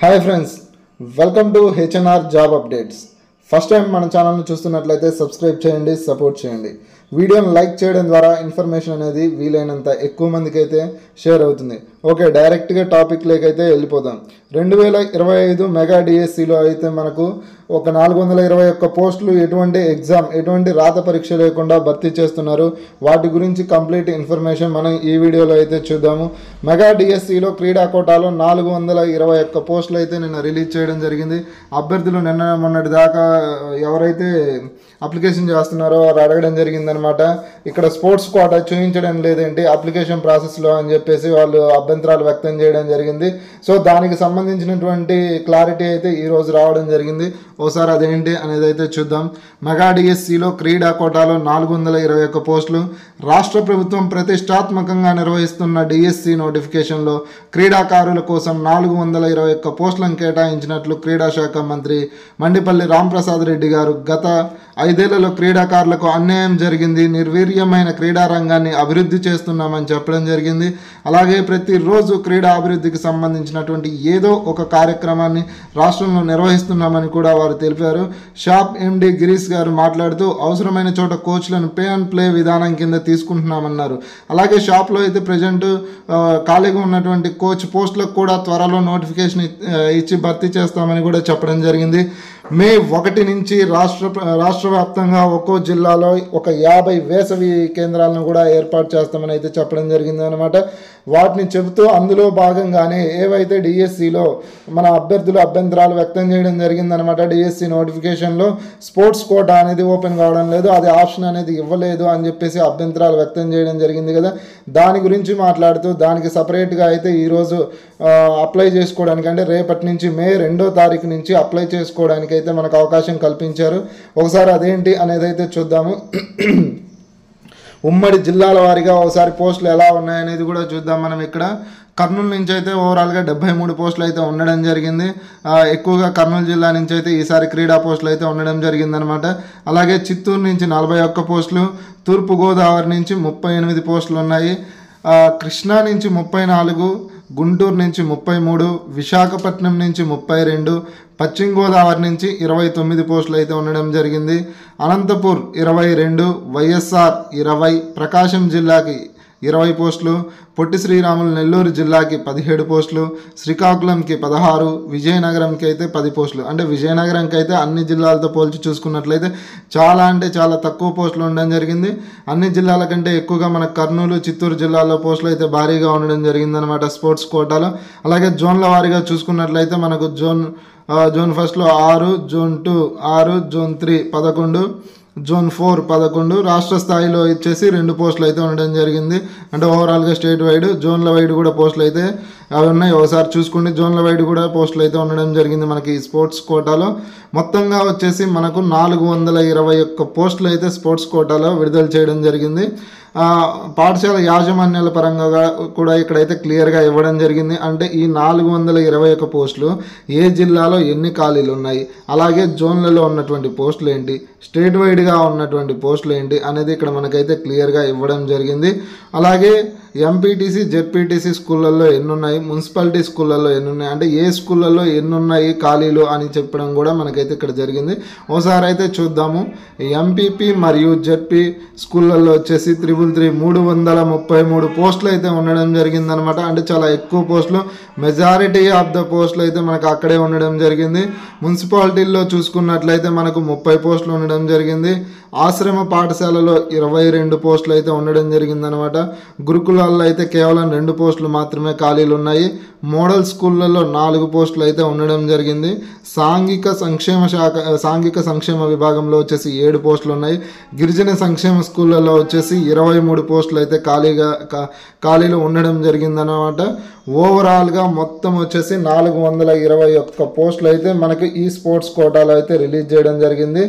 Hi friends, welcome to HNR job updates. First time మన ఛానల్ని చూస్తున్నట్లయితే సబ్స్క్రైబ్ చేయండి, సపోర్ట్ చేయండి. వీడియోని లైక్ చేయడం ద్వారా ఇన్ఫర్మేషన్ అనేది వీలైనంత ఎక్కువ మందికి అయితే షేర్ అవుతుంది. ఓకే, డైరెక్ట్గా టాపిక్లోకి అయితే వెళ్ళిపోదాం. 2025 మెగా డిఎస్సిలో అయితే మనకు ఒక 421 పోస్టులు ఎటువంటి రాత పరీక్ష లేకుండా భర్తీ చేస్తున్నారు. వాటి గురించి కంప్లీట్ ఇన్ఫర్మేషన్ మనం ఈ వీడియోలో అయితే చూద్దాము. మెగా డిఎస్సిలో క్రీడా కోటాలో 421 పోస్టులు అయితే నిన్న రిలీజ్ చేయడం జరిగింది. అభ్యర్థులు నిన్న మొన్నటి దాకా ఎవరైతే అప్లికేషన్ చేస్తున్నారో వారు అడగడం జరిగిందనమాట. ఇక్కడ స్పోర్ట్స్ కోటా చూపించడం లేదేంటి అప్లికేషన్ ప్రాసెస్లో అని చెప్పేసి వాళ్ళు అభ్యంతరాలు వ్యక్తం చేయడం జరిగింది. సో దానికి సంబంధించినటువంటి క్లారిటీ అయితే ఈరోజు రావడం జరిగింది. ఓసారి అదేంటి అనేది అయితే చూద్దాం. మెగా డిఎస్సిలో క్రీడా కోటాలో 421 పోస్టులు. రాష్ట్ర ప్రభుత్వం ప్రతిష్టాత్మకంగా నిర్వహిస్తున్న డిఎస్సి నోటిఫికేషన్లో క్రీడాకారుల కోసం 421 పోస్టులను కేటాయించినట్లు క్రీడా శాఖ మంత్రి మండిపల్లి రాంప్రసాద్ రెడ్డి గారు గత 5 ఏళ్లలో క్రీడాకారులకు అన్యాయం జరిగింది, నిర్వీర్యమైన క్రీడా రంగాన్ని అభివృద్ధి చేస్తున్నామని చెప్పడం జరిగింది. అలాగే ప్రతిరోజు క్రీడా అభివృద్ధికి సంబంధించినటువంటి ఏదో ఒక కార్యక్రమాన్ని రాష్ట్రంలో నిర్వహిస్తున్నామని కూడా వారు తెలిపారు. షాప్ ఎండి గిరీష్ గారు మాట్లాడుతూ అవసరమైన చోట కోచ్లను పే అండ్ ప్లే విధానం కింద తీసుకుంటున్నామన్నారు. అలాగే షాప్లో అయితే ప్రజెంట్ ఖాళీగా ఉన్నటువంటి కోచ్ పోస్టులకు కూడా త్వరలో నోటిఫికేషన్ ఇచ్చి భర్తీ చేస్తామని కూడా చెప్పడం జరిగింది. మే 1 నుంచి రాష్ట్ర వ్యాప్తంగా ఒక్కో జిల్లాలో ఒక 50 వేసవి కేంద్రాలను కూడా ఏర్పాటు చేస్తామని అయితే చెప్పడం జరిగింది అనమాట. వాటిని చెబుతూ అందులో భాగంగానే ఏవైతే డిఎస్సిలో మన అభ్యంతరాలు వ్యక్తం చేయడం జరిగిందనమాట. డిఎస్సి నోటిఫికేషన్లో స్పోర్ట్స్ కోటా అనేది ఓపెన్ కావడం లేదు, అది ఆప్షన్ అనేది ఇవ్వలేదు అని చెప్పేసి అభ్యంతరాలు వ్యక్తం చేయడం జరిగింది కదా. దాని గురించి మాట్లాడుతూ దానికి సపరేట్గా అయితే ఈరోజు అప్లై చేసుకోవడానికి, అంటే రేపటి నుంచి మే 2వ తారీఖు నుంచి అప్లై చేసుకోవడానికి అయితే మనకు అవకాశం కల్పించారు. ఒకసారి అదేంటి అనేది అయితే చూద్దాము. ఉమ్మడి జిల్లాల వారీగా ఒకసారి పోస్టులు ఎలా ఉన్నాయనేది కూడా చూద్దాం. మనం ఇక్కడ కర్నూలు నుంచి అయితే ఓవరాల్గా 73 పోస్టులు అయితే ఉండడం జరిగింది. ఎక్కువగా కర్నూలు జిల్లా నుంచి అయితే ఈసారి క్రీడా పోస్టులు అయితే ఉండడం జరిగిందనమాట. అలాగే చిత్తూరు నుంచి 41 పోస్టులు, తూర్పుగోదావరి నుంచి 38 పోస్టులు ఉన్నాయి, కృష్ణా నుంచి 34, గుంటూరు నుంచి 33, విశాఖపట్నం నుంచి 32, పశ్చిమ గోదావరి నుంచి 29 పోస్టులు అయితే ఉండడం జరిగింది. అనంతపూర్ 22, వైఎస్ఆర్ 20, ప్రకాశం జిల్లాకి 20 పోస్టులు, పొట్టి శ్రీరాములు నెల్లూరు జిల్లాకి 17 పోస్టులు, శ్రీకాకుళంకి 16, విజయనగరంకి అయితే 10 పోస్టులు. అంటే విజయనగరంకి అయితే అన్ని జిల్లాలతో పోల్చి చూసుకున్నట్లయితే చాలా తక్కువ పోస్టులు ఉండడం జరిగింది. అన్ని జిల్లాల కంటే ఎక్కువగా మన కర్నూలు, చిత్తూరు జిల్లాల్లో పోస్టులు అయితే భారీగా ఉండడం జరిగిందనమాట స్పోర్ట్స్ కోటాలో. అలాగే జోన్ల వారీగా చూసుకున్నట్లయితే మనకు జోన్ ఫస్ట్లో 6, జోన్ 2 6, జోన్ 3 11, జోన్ 4 11, రాష్ట్ర స్థాయిలో వచ్చేసి 2 పోస్టులు అయితే ఉండడం జరిగింది. అంటే ఓవరాల్గా స్టేట్ వైడ్, జోన్ల వైడ్ కూడా పోస్టులు అయితే అవి ఉన్నాయి. ఒకసారి చూసుకోండి, జోన్ల వైడ్ కూడా పోస్టులు అయితే ఉండడం జరిగింది మనకి స్పోర్ట్స్ కోటాలో. మొత్తంగా వచ్చేసి మనకు 421 పోస్టులు అయితే స్పోర్ట్స్ కోటాలో విడుదల చేయడం జరిగింది. పాఠశాల యాజమాన్యాల పరంగా కూడా ఇక్కడైతే క్లియర్గా ఇవ్వడం జరిగింది. అంటే ఈ 421 పోస్టులు ఏ జిల్లాలో ఎన్ని ఖాళీలు ఉన్నాయి, అలాగే జోన్లలో ఉన్నటువంటి పోస్టులు ఏంటి, స్టేట్ వైడ్గా ఉన్నటువంటి పోస్టులు ఏంటి అనేది ఇక్కడ మనకైతే క్లియర్గా ఇవ్వడం జరిగింది. అలాగే ఎంపీటీసీ, జెడ్పీటీసీ స్కూళ్ళల్లో ఎన్ని ఉన్నాయి, మున్సిపాలిటీ స్కూళ్ళల్లో ఎన్ని ఉన్నాయి, అంటే ఏ స్కూళ్ళల్లో ఎన్ని ఉన్నాయి ఖాళీలు అని చెప్పడం కూడా మనకైతే ఇక్కడ జరిగింది. ఓసారి అయితే చూద్దాము. ఎంపీపీ మరియు జెడ్పీ స్కూళ్ళల్లో వచ్చేసి 333 పోస్టులు అయితే ఉండడం జరిగిందనమాట. అంటే చాలా ఎక్కువ పోస్టులు, మెజారిటీ ఆఫ్ ద పోస్టులు అయితే మనకు అక్కడే ఉండడం జరిగింది. మున్సిపాలిటీల్లో చూసుకున్నట్లయితే మనకు 30 పోస్టులు ఉండడం జరిగింది. ఆశ్రమ పాఠశాలలో 22 పోస్టులు అయితే ఉండడం జరిగిందనమాట. గురుకులాల్లో అయితే కేవలం 2 పోస్టులు మాత్రమే ఖాళీలు ఉన్నాయి. మోడల్ స్కూళ్ళల్లో 4 పోస్టులు అయితే ఉండడం జరిగింది. సాంఘిక సంక్షేమ విభాగంలో వచ్చేసి 7 పోస్టులు ఉన్నాయి. గిరిజన సంక్షేమ స్కూళ్ళల్లో వచ్చేసి 23 పోస్టులు అయితే ఖాళీలు ఉండడం జరిగిందనమాట. ఓవరాల్గా మొత్తం వచ్చేసి 421 పోస్టులు అయితే మనకి ఈ స్పోర్ట్స్ కోటాలో అయితే రిలీజ్ చేయడం జరిగింది.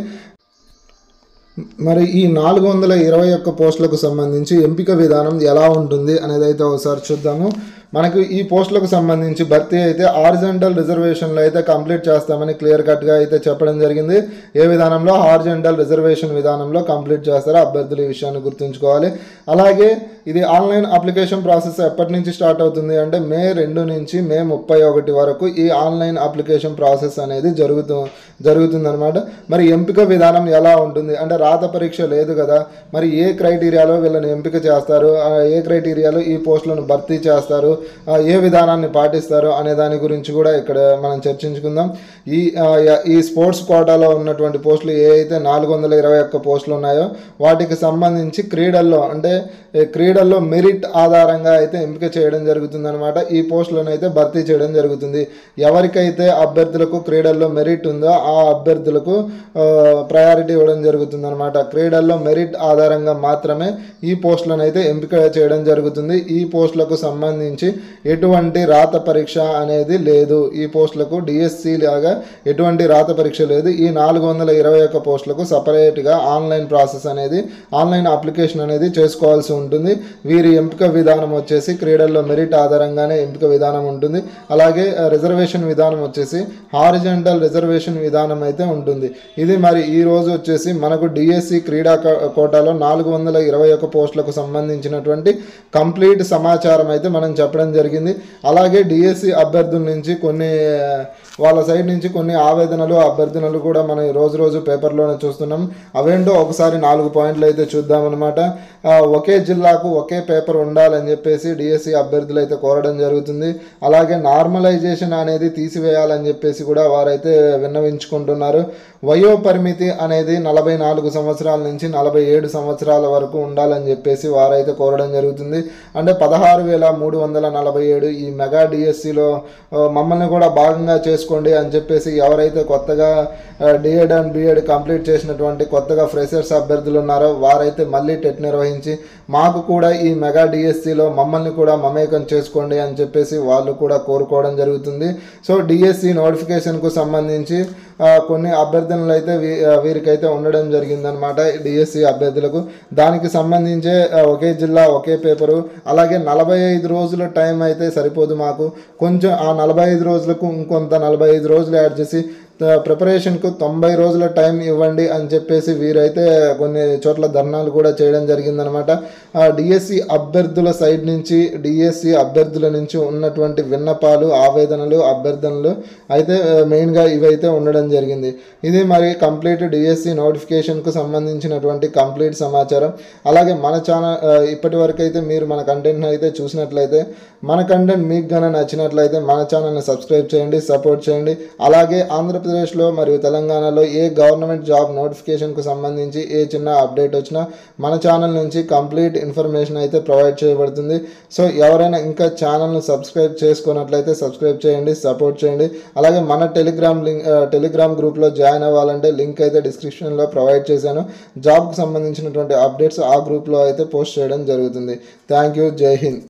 మరి ఈ 421 పోస్టులకు సంబంధించి ఎంపిక విధానం ఎలా ఉంటుంది అనేది అయితే ఒకసారి చూద్దాము. మనకు ఈ పోస్టులకు సంబంధించి భర్తీ అయితే హారిజాంటల్ రిజర్వేషన్లో అయితే కంప్లీట్ చేస్తామని క్లియర్ కట్గా అయితే చెప్పడం జరిగింది. ఏ విధానంలో? హారిజాంటల్ రిజర్వేషన్ విధానంలో కంప్లీట్ చేస్తారో అభ్యర్థులు ఈ విషయాన్ని గుర్తుంచుకోవాలి. అలాగే ఇది ఆన్లైన్ అప్లికేషన్ ప్రాసెస్ ఎప్పటి నుంచి స్టార్ట్ అవుతుంది అంటే మే 2 నుంచి మే 31 వరకు ఈ ఆన్లైన్ అప్లికేషన్ ప్రాసెస్ అనేది జరుగుతుందన్నమాట. మరి ఎంపిక విధానం ఎలా ఉంటుంది అంటే రాత పరీక్ష లేదు కదా, మరి ఏ క్రైటీరియాలో వీళ్ళని ఎంపిక చేస్తారు, ఏ క్రైటీరియాలో ఈ పోస్టులను భర్తీ చేస్తారు, ఏ విధానాన్ని పాటిస్తారు అనే దాని గురించి కూడా ఇక్కడ మనం చర్చించుకుందాం. ఈ స్పోర్ట్స్ కోటాలో ఉన్నటువంటి పోస్టులు ఏ అయితే 421 పోస్టులు ఉన్నాయో వాటికి సంబంధించి క్రీడల్లో మెరిట్ ఆధారంగా అయితే ఎంపిక చేయడం జరుగుతుంది అనమాట. ఈ పోస్టులను అయితే భర్తీ చేయడం జరుగుతుంది. ఎవరికైతే అభ్యర్థులకు క్రీడల్లో మెరిట్ ఉందో ఆ అభ్యర్థులకు ప్రయారిటీ ఇవ్వడం జరుగుతుంది అనమాట. క్రీడల్లో మెరిట్ ఆధారంగా మాత్రమే ఈ పోస్టులను అయితే ఎంపిక చేయడం జరుగుతుంది. ఈ పోస్టులకు సంబంధించి ఎటువంటి రాత పరీక్ష అనేది లేదు. ఈ పోస్టులకు డిఎస్సి లాగా ఎటువంటి రాత పరీక్ష లేదు. ఈ 421 పోస్టులకు సపరేట్గా ఆన్లైన్ ప్రాసెస్ అనేది ఆన్లైన్ అప్లికేషన్ అనేది చేసుకోవాల్సి ఉంటుంది. వీరి ఎంపిక విధానం వచ్చేసి క్రీడల్లో మెరిట్ ఆధారంగానే ఎంపిక విధానం ఉంటుంది. అలాగే రిజర్వేషన్ విధానం వచ్చేసి హారిజాంటల్ రిజర్వేషన్ విధానం అయితే ఉంటుంది. ఇది మరి ఈ రోజు వచ్చేసి మనకు డిఎస్సి క్రీడా కోటాలో 421 పోస్టులకు సంబంధించినటువంటి కంప్లీట్ సమాచారం అయితే మనం చెప్పడం జరిగింది. అలాగే డిఎస్సి అభ్యర్థుల నుంచి వాళ్ళ సైడ్ నుంచి కొన్ని ఆవేదనలు అభ్యర్థనలు కూడా మనం రోజు పేపర్లోనే చూస్తున్నాం. అవేంటో ఒకసారి 4 పాయింట్లు అయితే చూద్దామన్నమాట. ఒకే జిల్లాకు ఒకే పేపర్ ఉండాలని చెప్పేసి డిఎస్సి అభ్యర్థులు అయితే కోరడం జరుగుతుంది. అలాగే నార్మలైజేషన్ అనేది తీసివేయాలని చెప్పేసి కూడా వారైతే విన్నవించుకుంటున్నారు. వయో పరిమితి అనేది 44 సంవత్సరాల నుంచి 47 సంవత్సరాల వరకు ఉండాలని చెప్పేసి వారైతే కోరడం జరుగుతుంది. అంటే 16,347 ఈ మెగా డిఎస్సిలో మమ్మల్ని కూడా భాగంగా చేసుకోండి అని చెప్పేసి ఎవరైతే కొత్తగా డిఎడ్ అండ్ బిఎడ్ కంప్లీట్ చేసినటువంటి కొత్తగా ఫ్రెషర్స్ అభ్యర్థులు ఉన్నారో వారైతే మళ్ళీ టెట్ నిర్వహించి మాకు కూడా ఈ మెగా డిఎస్సిలో మమ్మల్ని కూడా మమేకం చేసుకోండి అని చెప్పేసి వాళ్ళు కూడా కోరుకోవడం జరుగుతుంది. సో డిఎస్సి నోటిఫికేషన్కు సంబంధించి కొన్ని అభ్యర్థనలు అయితే వీరికైతే ఉండడం జరిగిందనమాట డిఎస్సి అభ్యర్థులకు. దానికి సంబంధించే ఒకే జిల్లా ఒకే పేపరు, అలాగే 45 రోజుల టైం అయితే సరిపోదు మాకు, కొంచెం ఆ 45 రోజులకు ఇంకొంత 45 రోజులు యాడ్ చేసి ప్రిపరేషన్కు 90 రోజుల టైం ఇవ్వండి అని చెప్పేసి వీరైతే కొన్ని చోట్ల ధర్నాలు కూడా చేయడం జరిగిందనమాట. డిఎస్సి అభ్యర్థుల సైడ్ నుంచి డిఎస్సి అభ్యర్థుల నుంచి ఉన్నటువంటి విన్నపాలు ఆవేదనలు అభ్యర్థనలు అయితే మెయిన్గా ఇవైతే ఉండడం జరిగింది. ఇది మరి కంప్లీట్ డిఎస్సి నోటిఫికేషన్కు సంబంధించినటువంటి కంప్లీట్ సమాచారం. అలాగే మన ఛానల్ ఇప్పటి వరకు అయితే మీరు మన కంటెంట్ని అయితే చూసినట్లయితే, మన కంటెంట్ మీకు గన నచ్చినట్లయితే మన ఛానల్ని సబ్స్క్రైబ్ చేయండి, సపోర్ట్ చేయండి. అలాగే ఆంధ్రప్రదేశ్లో మరియు తెలంగాణలో ఏ గవర్నమెంట్ జాబ్ నోటిఫికేషన్కు సంబంధించి ఏ చిన్న అప్డేట్ వచ్చినా మన ఛానల్ నుంచి కంప్లీట్ ఇన్ఫర్మేషన్ అయితే ప్రొవైడ్ చేయబడుతుంది. సో ఎవరైనా ఇంకా ఛానల్ను సబ్స్క్రైబ్ చేసుకున్నట్లయితే సబ్స్క్రైబ్ చేయండి, సపోర్ట్ చేయండి. అలాగే మన టెలిగ్రామ్ గ్రూప్లో జాయిన్ అవ్వాలంటే లింక్ అయితే డిస్క్రిప్షన్లో ప్రొవైడ్ చేశాను. జాబ్కు సంబంధించినటువంటి అప్డేట్స్ ఆ గ్రూప్లో అయితే పోస్ట్ చేయడం జరుగుతుంది. Thank you. జై హింద్.